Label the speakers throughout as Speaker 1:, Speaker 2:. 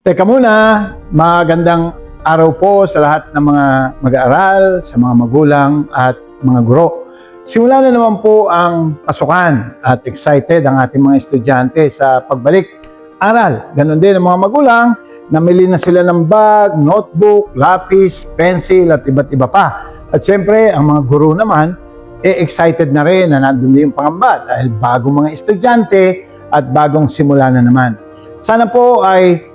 Speaker 1: Teka muna, magandang araw po sa lahat ng mga mag-aaral, sa mga magulang at mga guro. Simula na naman po ang pasukan at excited ang ating mga estudyante sa pagbalik aral. Ganon din ang mga magulang, namili na sila ng bag, notebook, lapis, pencil at iba't iba pa. At siyempre, ang mga guro naman, excited na rin na nandun din yung pangamba dahil bagong mga estudyante at bagong simula na naman. Sana po ay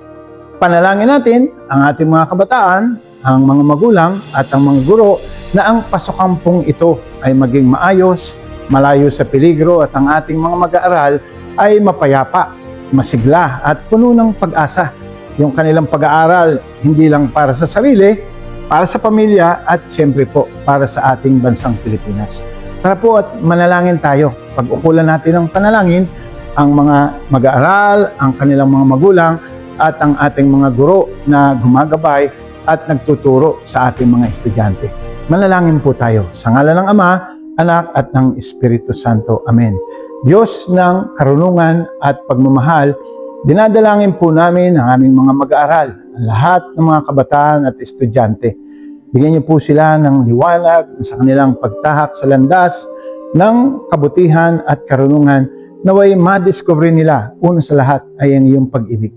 Speaker 1: panalangin natin ang ating mga kabataan, ang mga magulang at ang mga guro na ang pasukampong ito ay maging maayos, malayo sa peligro at ang ating mga mag-aaral ay mapayapa, masigla at puno ng pag-asa. Yung kanilang pag-aaral hindi lang para sa sarili, para sa pamilya at siyempre po para sa ating bansang Pilipinas. Tara po at manalangin tayo. Pag-ukulan natin ng panalangin ang mga mag-aaral, ang kanilang mga magulang at ang ating mga guro na gumagabay at nagtuturo sa ating mga estudyante. Manalangin po tayo. Sa ngalan ng Ama, Anak at ng Espiritu Santo. Amen. Diyos ng karunungan at pagmamahal, dinadalangin po namin ang aming mga mag-aaral, ang lahat ng mga kabataan at estudyante. Bigyan niyo po sila ng liwanag sa kanilang pagtahak sa landas ng kabutihan at karunungan, naway madiscover nila, una sa lahat ay ang iyong pag-ibig.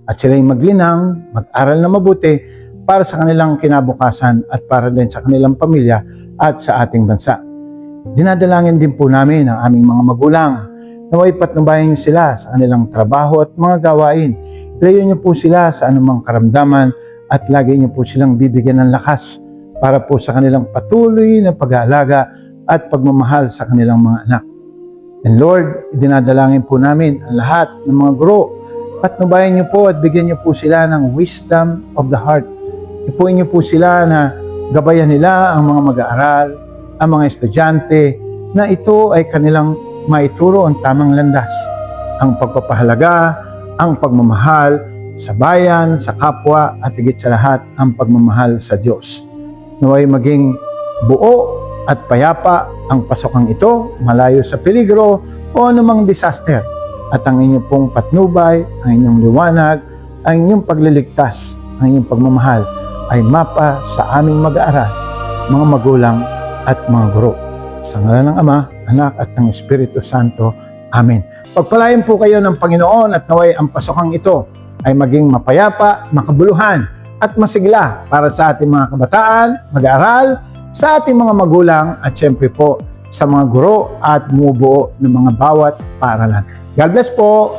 Speaker 1: At sila'y maglinang, mag-aral na mabuti para sa kanilang kinabukasan at para din sa kanilang pamilya at sa ating bansa. Dinadalangin din po namin ang aming mga magulang, naway patnubayan niyo sila sa kanilang trabaho at mga gawain. Ilayo niyo po sila sa anumang karamdaman at lagi niyo po silang bibigyan ng lakas para po sa kanilang patuloy na pag-aalaga at pagmamahal sa kanilang mga anak. And Lord, dinadalangin po namin ang lahat ng mga guro. Patnubayan niyo po at bigyan niyo po sila ng wisdom of the heart. Ipuin niyo po sila na gabayan nila ang mga mag-aaral, ang mga estudyante, na ito ay kanilang maituro ang tamang landas. Ang pagpapahalaga, ang pagmamahal sa bayan, sa kapwa, at higit sa lahat, ang pagmamahal sa Diyos. Naway maging buo at payapa ang pasokang ito, malayo sa peligro o anumang disaster. At ang inyong pong patnubay, ang inyong liwanag, ang inyong pagliligtas, ang inyong pagmamahal ay mapa sa aming mag-aaral, mga magulang at mga guro. Sa ngalan ng Ama, Anak at ng Espiritu Santo. Amen. Pagpalain po kayo ng Panginoon at naway ang pasokang ito ay maging mapayapa, makabuluhan at masigla para sa ating mga kabataan, mag-aaral, sa ating mga magulang at siyempre po sa mga guro at bumubuo ng mga bawat paaralan. God bless po!